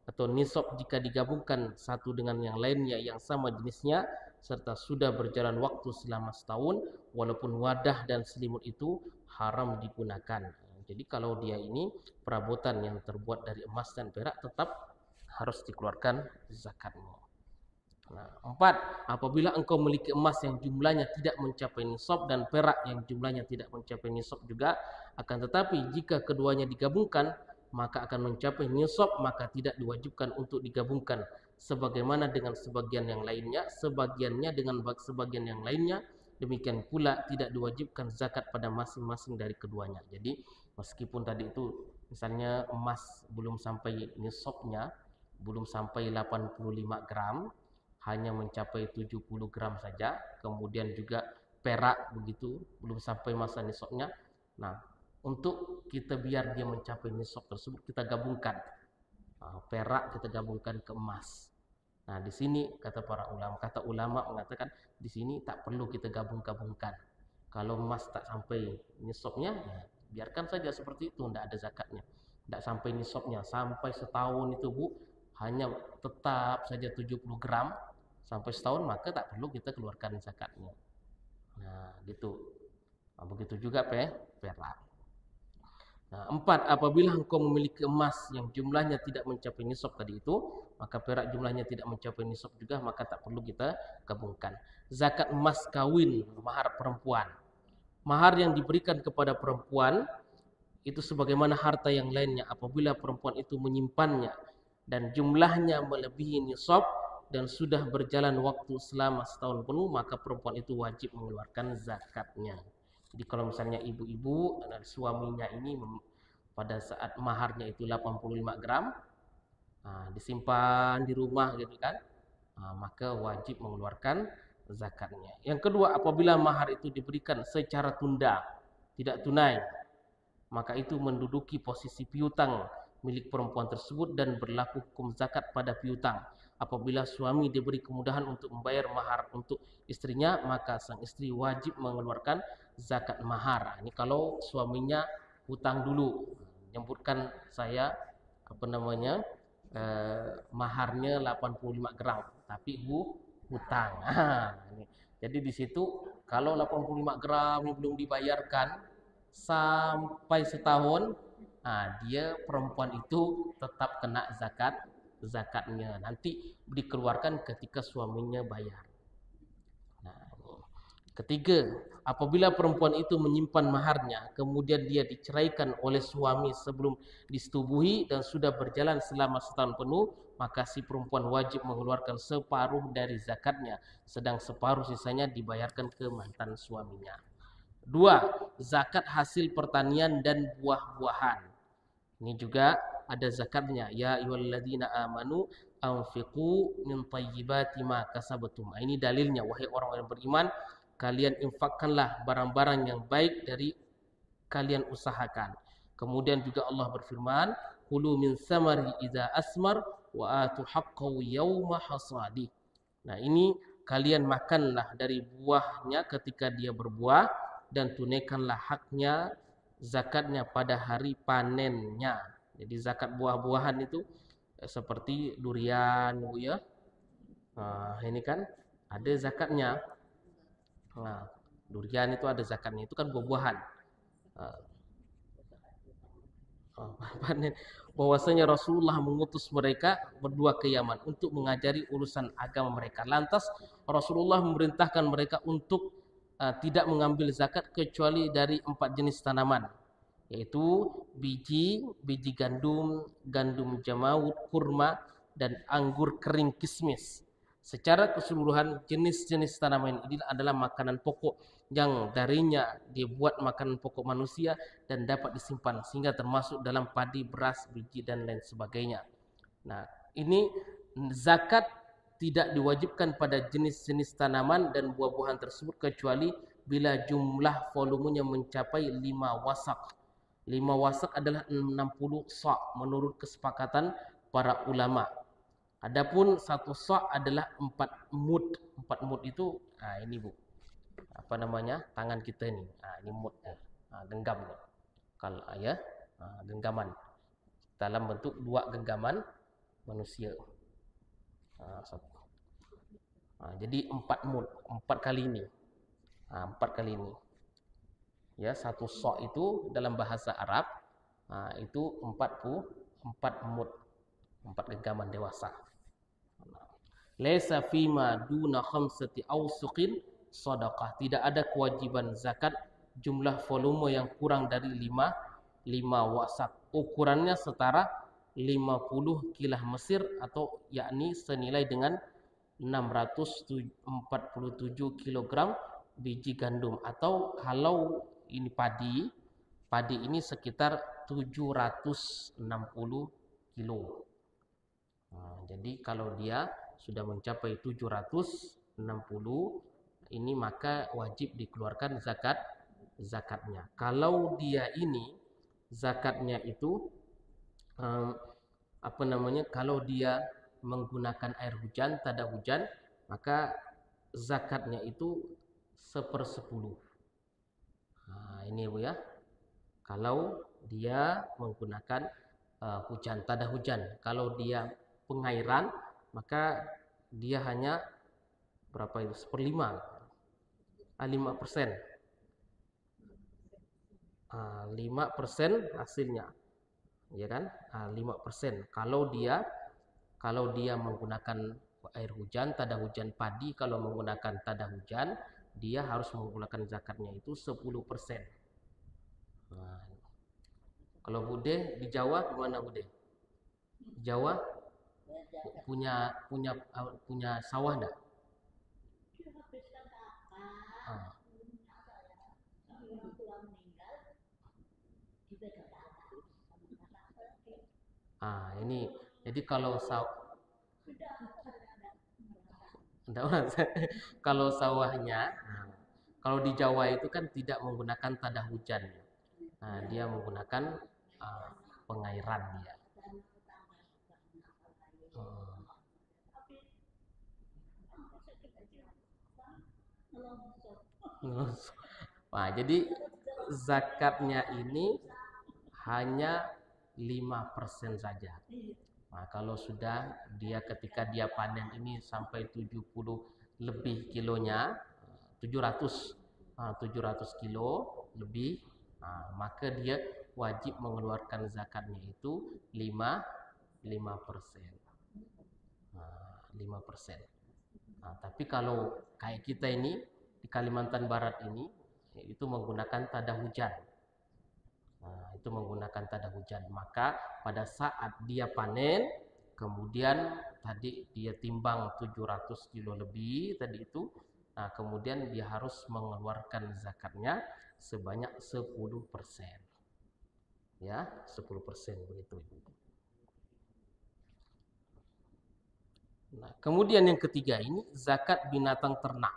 atau nisab jika digabungkan satu dengan yang lainnya yang sama jenisnya serta sudah berjalan waktu selama setahun walaupun wadah dan selimut itu haram digunakan. Jadi kalau dia ini perabotan yang terbuat dari emas dan perak tetap harus dikeluarkan zakatnya. Nah, 4. Apabila engkau memiliki emas yang jumlahnya tidak mencapai nisab dan perak yang jumlahnya tidak mencapai nisab juga, akan tetapi jika keduanya digabungkan maka akan mencapai nisab, maka tidak diwajibkan untuk digabungkan sebagaimana dengan sebagian yang lainnya, sebagiannya dengan sebagian yang lainnya. Demikian pula tidak diwajibkan zakat pada masing-masing dari keduanya. Jadi meskipun tadi itu misalnya emas belum sampai nisabnya, belum sampai 85 gram, hanya mencapai 70 gram saja, kemudian juga perak begitu, belum sampai masa nisabnya. Nah, untuk kita biar dia mencapai nisab tersebut kita gabungkan. Perak kita gabungkan ke emas. Nah, di sini kata ulama mengatakan di sini tak perlu kita gabung-gabungkan. Kalau emas tak sampai nisabnya, ya, biarkan saja seperti itu, tidak ada zakatnya. Tidak sampai nisabnya, sampai setahun itu Bu, hanya tetap saja 70 gram sampai setahun, maka tak perlu kita keluarkan zakatnya. Nah, gitu. Nah, begitu juga perak. Nah, 4. Apabila engkau memiliki emas yang jumlahnya tidak mencapai nisab tadi itu, maka perak jumlahnya tidak mencapai nisab juga, maka tak perlu kita gabungkan. Zakat emas kawin, mahar perempuan. Mahar yang diberikan kepada perempuan itu sebagaimana harta yang lainnya apabila perempuan itu menyimpannya dan jumlahnya melebihi nisab dan sudah berjalan waktu selama setahun penuh, maka perempuan itu wajib mengeluarkan zakatnya. Jadi kalau misalnya ibu-ibu dan suaminya ini pada saat maharnya itu 85 gram, disimpan di rumah gitu kan, maka wajib mengeluarkan zakatnya. Yang kedua, apabila mahar itu diberikan secara tunda, tidak tunai, maka itu menduduki posisi piutang milik perempuan tersebut dan berlaku hukum zakat pada piutang. Apabila suami diberi kemudahan untuk membayar mahar untuk istrinya, maka sang istri wajib mengeluarkan zakat mahar. Ini kalau suaminya hutang dulu, menyebutkan saya maharnya 85 gram, tapi hutang. Jadi di situ kalau 85 gram belum dibayarkan sampai setahun, dia perempuan itu tetap kena zakatnya. Nanti dikeluarkan ketika suaminya bayar. Nah, ketiga, apabila perempuan itu menyimpan maharnya, kemudian dia diceraikan oleh suami sebelum disetubuhi dan sudah berjalan selama setahun penuh, maka si perempuan wajib mengeluarkan separuh dari zakatnya, sedang separuh sisanya dibayarkan ke mantan suaminya. 2. Zakat hasil pertanian dan buah-buahan. Ini juga ada zakatnya. Ya ayyuhalladzina amanu anfiqu min thayyibati ma kasabtum. Ini dalilnya, wahai orang-orang yang beriman, kalian infakkanlah barang-barang yang baik dari kalian usahakan. Kemudian juga Allah berfirman, kulu min samari idza asmar wa atu haqqahu yawma hasadi. Nah, ini kalian makanlah dari buahnya ketika dia berbuah dan tunaikanlah haknya, zakatnya pada hari panennya. Jadi zakat buah-buahan itu seperti durian, ya. Ini kan ada zakatnya. Durian itu ada zakatnya, itu kan buah-buahan. Bahwasanya Rasulullah mengutus mereka berdua ke Yaman untuk mengajari urusan agama mereka. Lantas Rasulullah memerintahkan mereka untuk tidak mengambil zakat kecuali dari 4 jenis tanaman, yaitu biji gandum, gandum jamaud, kurma, dan anggur kering kismis. Secara keseluruhan jenis-jenis tanaman ini adalah makanan pokok yang darinya dibuat makanan pokok manusia dan dapat disimpan sehingga termasuk dalam padi, beras, biji dan lain sebagainya. Nah, ini zakat tidak diwajibkan pada jenis-jenis tanaman dan buah-buahan tersebut kecuali bila jumlah volumenya mencapai 5 wasak. 5 wasak adalah 60 sa' menurut kesepakatan para ulama. Adapun 1 sa' adalah 4 mud. 4 mud itu ini Bu. Tangan kita ini. Ini mud. Genggam nih. Kalau ya. genggaman dalam bentuk 2 genggaman manusia. Jadi 4 mud, 4 kali ini. 4 kali ini. Ya, 1 sok itu dalam bahasa Arab itu 4 mud, 4 genggaman dewasa. Laisa fima duna khamsati awsuqin shadaqah. Tidak ada kewajiban zakat jumlah volume yang kurang dari 5 wasak. Ukurannya setara 50 kilah Mesir atau yakni senilai dengan 647 kg biji gandum, atau kalau ini padi ini sekitar 760 kilo. Jadi kalau dia sudah mencapai 760 ini maka wajib dikeluarkan zakatnya. Kalau dia ini zakatnya itu kalau dia menggunakan air hujan, tada hujan, maka zakatnya itu 1/10. Ini Bu ya. Kalau dia menggunakan hujan, tada hujan. Kalau dia pengairan, maka dia hanya berapa itu? 1/5. 5%. 5% hasilnya. Ya kan? 5%. Kalau dia menggunakan air hujan, tada hujan padi, kalau menggunakan tada hujan, dia harus menggunakan zakatnya itu 10%. Kalau Bude di Jawa gimana Bude? Di Jawa punya sawah enggak? Ini jadi kalau kalau sawahnya, kalau di Jawa itu kan tidak menggunakan tada hujan. Dia menggunakan pengairan dia. Jadi zakatnya ini hanya 5% saja. Kalau sudah dia ketika dia panen ini sampai 70 lebih kilonya, 700 kilo lebih, maka dia wajib mengeluarkan zakatnya itu 5%. 5%. Tapi kalau kayak kita ini di Kalimantan Barat ini itu menggunakan tada hujan. Itu menggunakan tada hujan. Maka pada saat dia panen, kemudian tadi dia timbang 700 kilo lebih tadi itu, kemudian dia harus mengeluarkan zakatnya sebanyak 10%. Ya, 10% begitu. Kemudian yang ketiga ini zakat binatang ternak.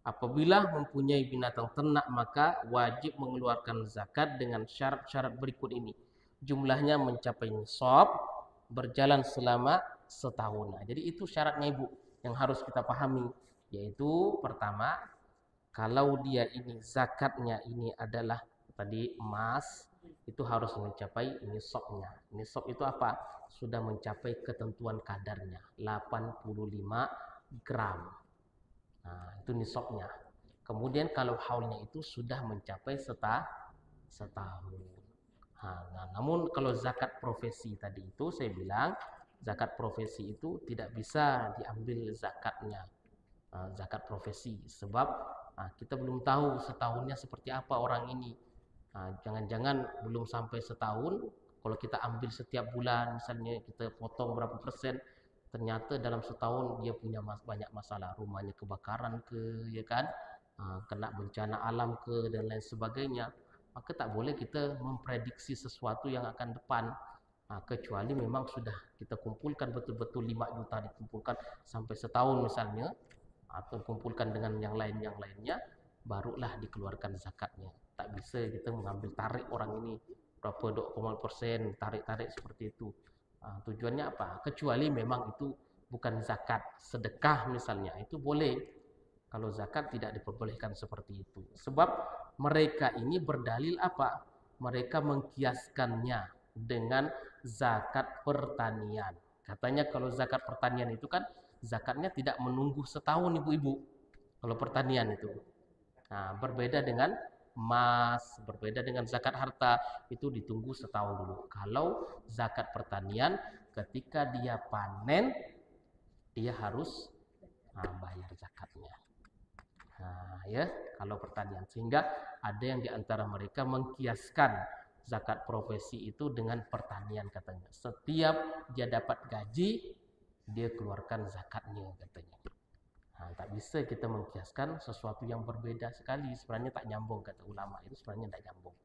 Apabila mempunyai binatang ternak maka wajib mengeluarkan zakat dengan syarat-syarat berikut ini. Jumlahnya mencapai nisab, berjalan selama setahun. Jadi itu syaratnya Ibu yang harus kita pahami. Yaitu pertama, kalau dia ini zakatnya ini adalah tadi emas, itu harus mencapai nisabnya. Nisab itu apa? Sudah mencapai ketentuan kadarnya 85 gram. Itu nisabnya. Kemudian kalau haulnya itu sudah mencapai setahun. Namun kalau zakat profesi tadi itu saya bilang zakat profesi itu tidak bisa diambil zakatnya. Zakat profesi sebab kita belum tahu setahunnya seperti apa orang ini. Jangan-jangan belum sampai setahun, kalau kita ambil setiap bulan misalnya kita potong berapa persen, ternyata dalam setahun dia punya banyak masalah, rumahnya kebakaran ya kan, kena bencana alam dan lain sebagainya, maka tak boleh kita memprediksi sesuatu yang akan depan, kecuali memang sudah kita kumpulkan betul-betul 5 juta dikumpulkan sampai setahun misalnya, atau kumpulkan dengan yang lainnya, barulah dikeluarkan zakatnya. Tak bisa kita mengambil tarik orang ini berapa 20% tarik seperti itu. Tujuannya apa? Kecuali memang itu bukan zakat, sedekah misalnya, itu boleh. Kalau zakat tidak diperbolehkan seperti itu. Sebab mereka ini berdalil apa? mereka mengkiaskannya dengan zakat pertanian. Katanya kalau zakat pertanian itu kan zakatnya tidak menunggu setahun ibu-ibu. Kalau pertanian itu. Nah, berbeda dengan emas, berbeda dengan zakat harta, itu ditunggu setahun dulu. Kalau zakat pertanian, ketika dia panen, dia harus bayar zakatnya. Nah, ya, kalau pertanian. Sehingga ada yang diantara mereka mengkiaskan zakat profesi itu dengan pertanian katanya. Setiap dia dapat gaji, dia keluarkan zakatnya katanya. Nah, tak bisa kita mengkiaskan sesuatu yang berbeda sekali. Sebenarnya tak nyambung, kata ulama itu sebenarnya tak nyambung.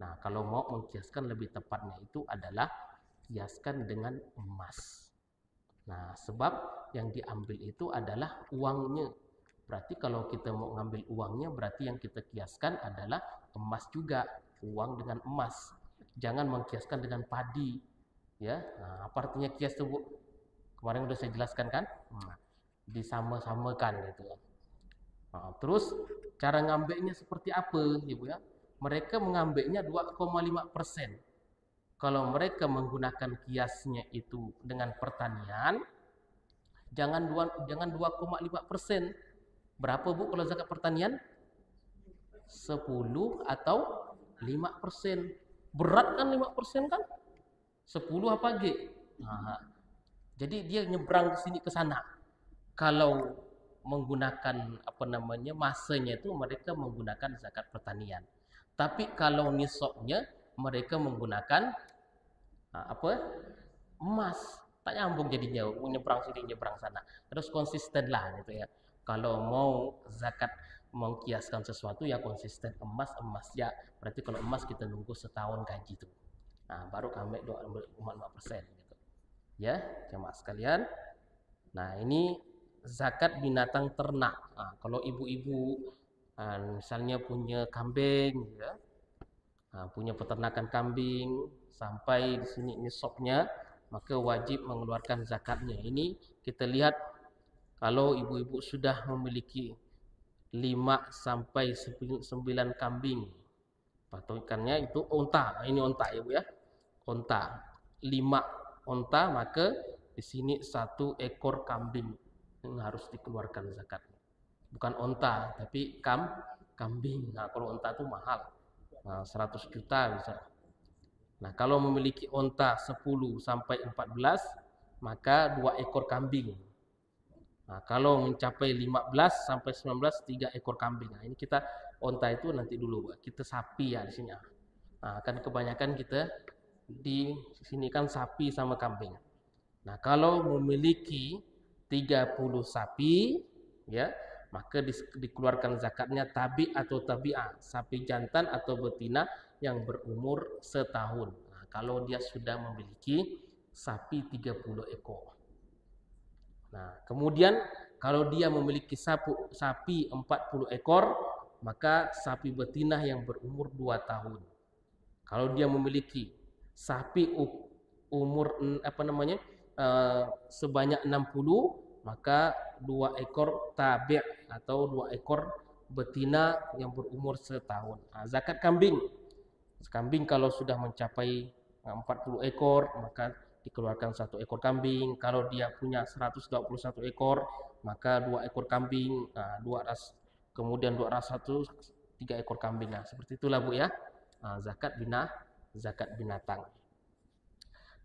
Nah, kalau mau mengkiaskan lebih tepatnya itu adalah kiaskan dengan emas. Nah, sebab yang diambil itu adalah uangnya. Berarti kalau kita mau ngambil uangnya, berarti yang kita kiaskan adalah emas juga. Uang dengan emas. Jangan mengkiaskan dengan padi. Ya, nah, apa artinya kias itu, Bu? Kemarin udah saya jelaskan kan? Nah, disama-samakan gitu ya. Nah, terus cara ngambilnya seperti apa, Ibu ya? Mereka mengambilnya 2,5%. Kalau mereka menggunakan kiasnya itu dengan pertanian, jangan 2,5%. Berapa, Bu, kalau zakat pertanian? 10 atau 5%. Berat kan 5% kan? 10 apa G? Nah, jadi dia nyebrang ke sini ke sana. Kalau menggunakan masanya itu mereka menggunakan zakat pertanian. Tapi kalau nisabnya mereka menggunakan emas. Tak nyambung jadinya, nyebrang sini nyebrang sana. Terus konsisten lah gitu ya. Kalau mau zakat mengkiaskan sesuatu ya konsisten, emas ya. Berarti kalau emas kita nunggu setahun gaji itu. Nah, baru kami 2,5% gitu. Ya, jemaah sekalian. Nah, ini zakat binatang ternak. Nah, kalau ibu-ibu misalnya punya kambing ya. Punya peternakan kambing sampai di sini nisabnya, maka wajib mengeluarkan zakatnya. Ini kita lihat kalau ibu-ibu sudah memiliki 5 sampai 9 kambing. Patokannya itu onta. Ini onta Ibu ya. Onta. 5 onta, maka di sini 1 ekor kambing yang harus dikeluarkan zakatnya. Bukan onta, tapi kambing. Nah, kalau onta itu mahal. 100 juta bisa. Nah, kalau memiliki onta 10 sampai 14, maka 2 ekor kambing. Nah, kalau mencapai 15 sampai 19, 3 ekor kambing. Nah, ini kita onta itu nanti dulu, kita sapi ya di sini. Nah, kan kebanyakan kita di sini kan sapi sama kambing. Nah, kalau memiliki 30 sapi, ya, maka dikeluarkan zakatnya tabi atau tabi'ah, sapi jantan atau betina yang berumur setahun. Nah, kalau dia sudah memiliki sapi 30 ekor. Nah, kemudian kalau dia memiliki sapi 40 ekor, maka sapi betina yang berumur 2 tahun. Kalau dia memiliki sapi umur sebanyak 60, maka 2 ekor tabi' atau 2 ekor betina yang berumur setahun. Nah, zakat kambing. Kambing kalau sudah mencapai 40 ekor, maka dikeluarkan 1 ekor kambing. Kalau dia punya 121 ekor, maka 2 ekor kambing. Nah, kemudian 201 3 ekor kambing. Nah, seperti itulah Bu ya. Nah, zakat binatang.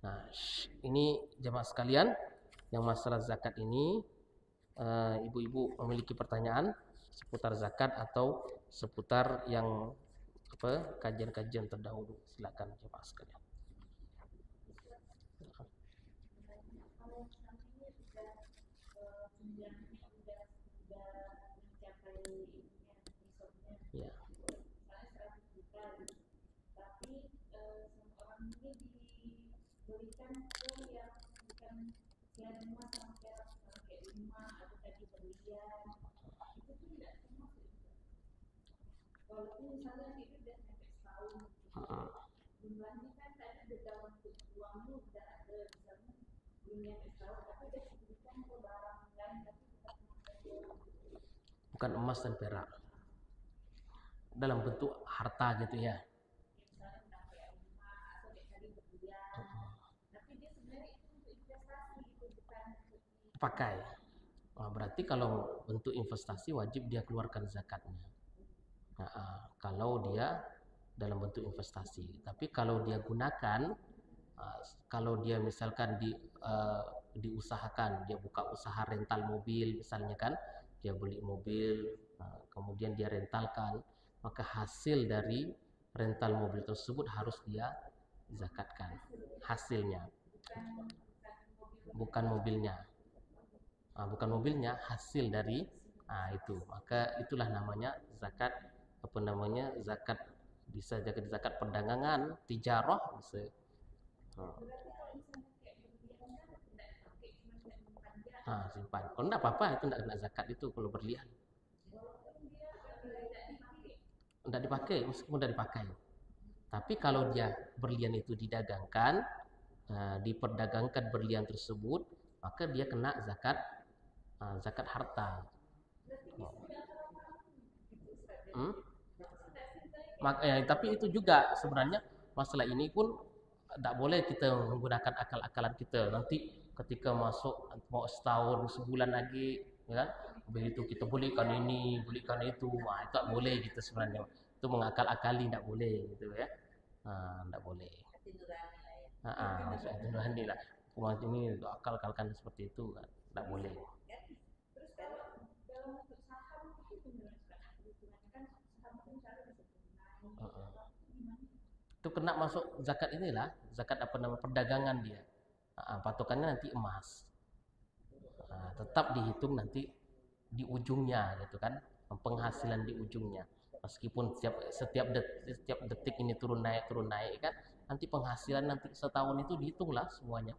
Nah, ini jemaah sekalian, yang masalah zakat ini ibu-ibu memiliki pertanyaan seputar zakat atau seputar yang kajian-kajian terdahulu, silakan jemaah sekalian. Ya. Bukan emas dan perak, dalam bentuk harta gitu ya. pakai. Berarti kalau bentuk investasi wajib dia keluarkan zakatnya. Kalau dia dalam bentuk investasi. Tapi kalau dia gunakan, kalau dia misalkan diusahakan, dia buka usaha rental mobil misalnya kan, dia beli mobil, kemudian dia rentalkan, maka hasil dari rental mobil tersebut harus dia zakatkan, hasilnya, bukan mobilnya. Bukan mobilnya, hasil dari itu. Maka itulah namanya zakat, zakat, bisa jadi zakat perdagangan, tijarah bisa. Simpan. Kalau enggak apa-apa, itu enggak kena zakat itu kalau berlian. Enggak dipakai, meskipun enggak dipakai. Tapi kalau dia berlian itu didagangkan, diperdagangkan berlian tersebut, maka dia kena zakat harta. Tapi itu juga sebenarnya masalah ini pun tidak boleh kita menggunakan akal-akalan kita. Nanti ketika masuk mau setahun, sebulan lagi, ya kan? Begitu kita belikan ini, belikan itu, itu tak boleh gitu sebenarnya. Itu mengakal-akali tidak boleh gitu ya. Tidak boleh. Maksudnya nurani lah. Macam ini akal-akalkan seperti itu tidak boleh. Itu kena masuk zakat inilah, zakat perdagangan dia. Patokannya nanti emas. Tetap dihitung nanti di ujungnya gitu kan, penghasilan di ujungnya. Meskipun setiap detik ini turun naik kan, nanti penghasilan nanti setahun itu dihitunglah semuanya.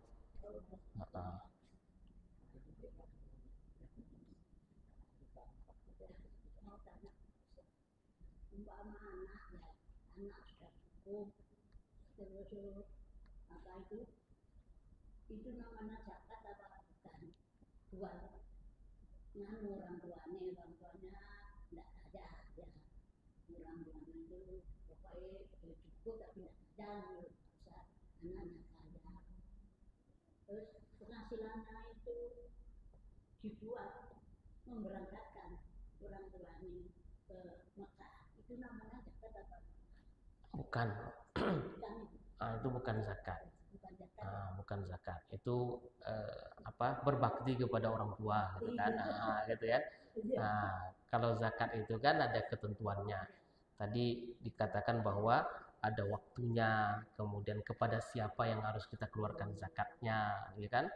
Itu namanya zakat apa bukan? Buat orang tuanya tidak ada ya. Orang tuanya itu pokoknya cukup tapi tidak ada usah anak-anak saja. Terus penghasilannya itu dibuat memberangkatkan orang tuanya ke Mekah. Itu namanya zakat apa? Bukan. Itu bukan zakat. Bukan zakat. Itu berbakti kepada orang tua gitu kan. Gitu ya. Kalau zakat itu kan ada ketentuannya. Tadi dikatakan bahwa ada waktunya, kemudian kepada siapa yang harus kita keluarkan zakatnya, gitu kan?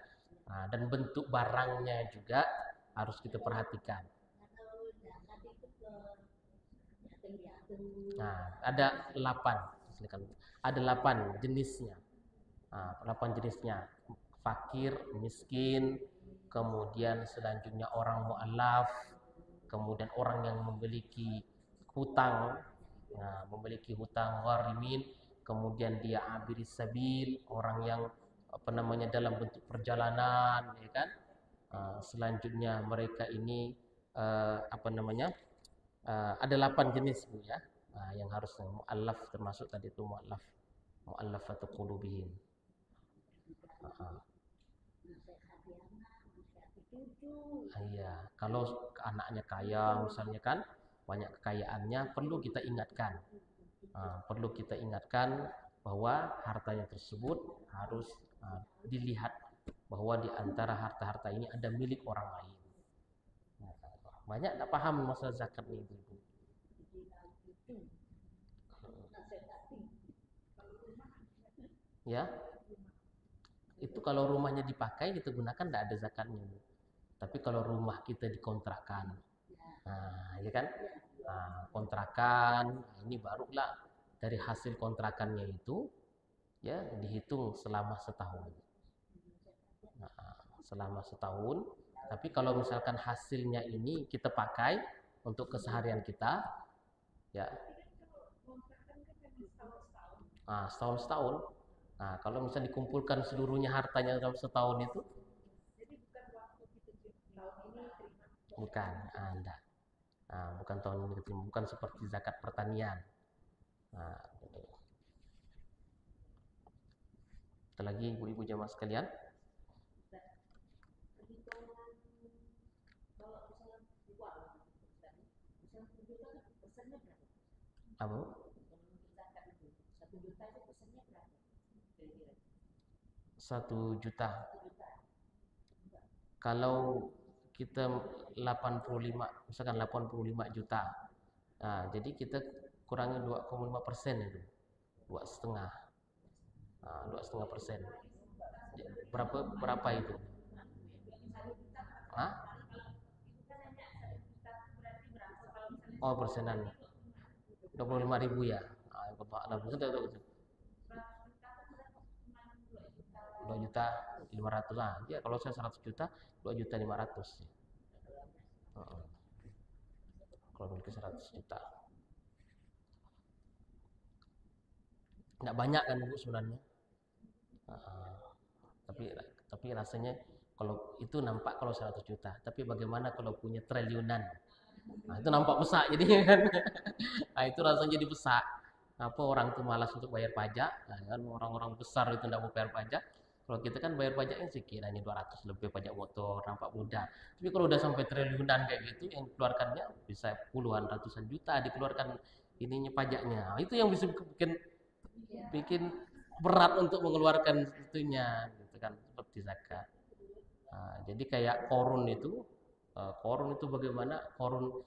Dan bentuk barangnya juga harus kita perhatikan. Ada 8 jenisnya. 8 jenisnya. Fakir, miskin, kemudian selanjutnya orang mu'alaf, kemudian orang yang memiliki hutang, gharimin, kemudian dia abiris sabil, orang yang dalam bentuk perjalanan, ya kan? Selanjutnya mereka ini ada 8 jenis Bu ya, yang harus mu'allaf, termasuk tadi itu mu'allafatu qulubihim. Iya, kalau anaknya kaya misalnya kan, banyak kekayaannya, perlu kita ingatkan bahwa hartanya tersebut harus dilihat bahwa di antara harta-harta ini ada milik orang lain. Banyak tak paham masalah zakat ini Ibu. Ya, itu kalau rumahnya dipakai kita gunakan tidak ada zakatnya. Tapi kalau rumah kita dikontrakkan, ya kan, kontrakan, ini barulah dari hasil kontrakannya itu ya dihitung selama setahun. Selama setahun. Tapi kalau misalkan hasilnya ini kita pakai untuk keseharian kita, ya setahun. Kalau misalnya dikumpulkan seluruhnya hartanya dalam setahun itu, bukan, enggak. Bukan tahun ini diterima, bukan seperti zakat pertanian. Kita lagi ibu-ibu jamaah sekalian. Kalau misalnya uang, misalnya 1 juta kan persennya berapa? Apa? Kalau untuk zakat itu 1 juta itu persennya berapa? Kira-kira 1 juta. 1 juta. Kalau kita 85, misalkan 85 juta. Nah, jadi kita kurangi 2,5% itu. 2,5. Nah, 2,5%. Berapa itu? Hah? Oh, persenan. 25.000 ya. Ah, betul. 2 juta 500 lah. Ya, kalau saya 100 juta, 2 juta 500. Heeh. Kalau memiliki 100 juta. Nggak banyak kan Bu sebenarnya. Tapi rasanya kalau itu nampak kalau 100 juta. Tapi bagaimana kalau punya triliunan? Nah, itu nampak besar jadinya kan. Nah, itu rasanya jadi besar. Apa orang tuh malas untuk bayar pajak? Nah, kan orang-orang besar itu nggak mau bayar pajak. Kalau kita kan bayar pajaknya sekiranya 200 lebih pajak motor, nampak mudah. Tapi kalau udah sampai triliunan kayak gitu, yang dikeluarkannya bisa puluhan ratusan juta dikeluarkan ininya pajaknya. Nah, itu yang bisa bikin berat untuk mengeluarkan itunya, gitu kan, seperti zakat. Nah, jadi kayak korun itu bagaimana korun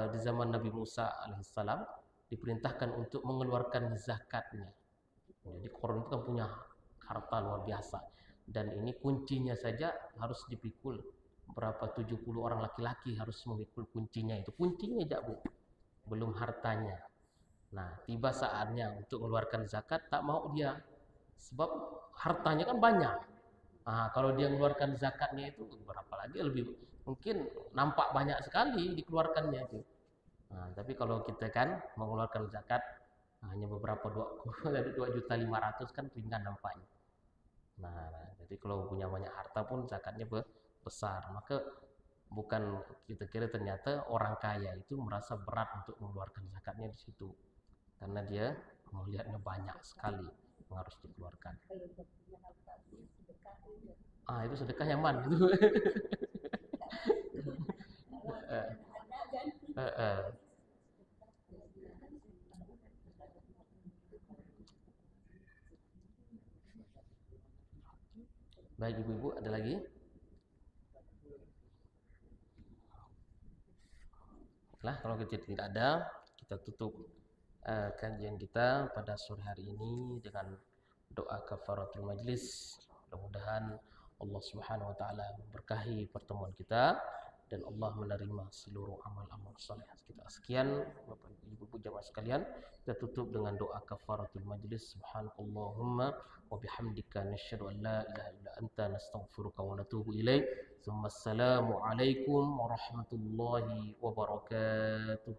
di zaman Nabi Musa alaihissalam diperintahkan untuk mengeluarkan zakatnya. Jadi korun itu kan punya harta luar biasa, dan ini kuncinya saja harus dipikul berapa 70 orang laki-laki harus memikul kuncinya. Itu kuncinya aja Bu, belum hartanya. Nah, tiba saatnya untuk mengeluarkan zakat, tak mau dia, sebab hartanya kan banyak. Nah, kalau dia mengeluarkan zakatnya itu berapa lagi, lebih mungkin nampak banyak sekali dikeluarkannya itu. Nah, tapi kalau kita kan mengeluarkan zakat hanya beberapa 2.500.000 kan ringan nampaknya. Nah, jadi kalau punya banyak harta pun zakatnya besar. Maka bukan kita kira ternyata orang kaya itu merasa berat untuk mengeluarkan zakatnya di situ, karena dia melihatnya banyak sekali yang harus dikeluarkan. Itu sedekah yang mana itu? Baik ibu-ibu, ada lagi? Nah, kalau kita tidak ada, kita tutup kajian kita pada sore hari ini dengan doa kafaratul majlis. Mudah-mudahan Allah Subhanahu wa taala memberkahi pertemuan kita dan Allah menerima seluruh amal-amal saleh kita. Sekian Bapak Ibu jamaah sekalian, kita tutup dengan doa kafaratul majlis. Subhanallahumma wa bihamdika nasyhadu an la ilaha illa anta nastaghfiruka wa natubu ilaik. Assalamu alaikum warahmatullahi wabarakatuh.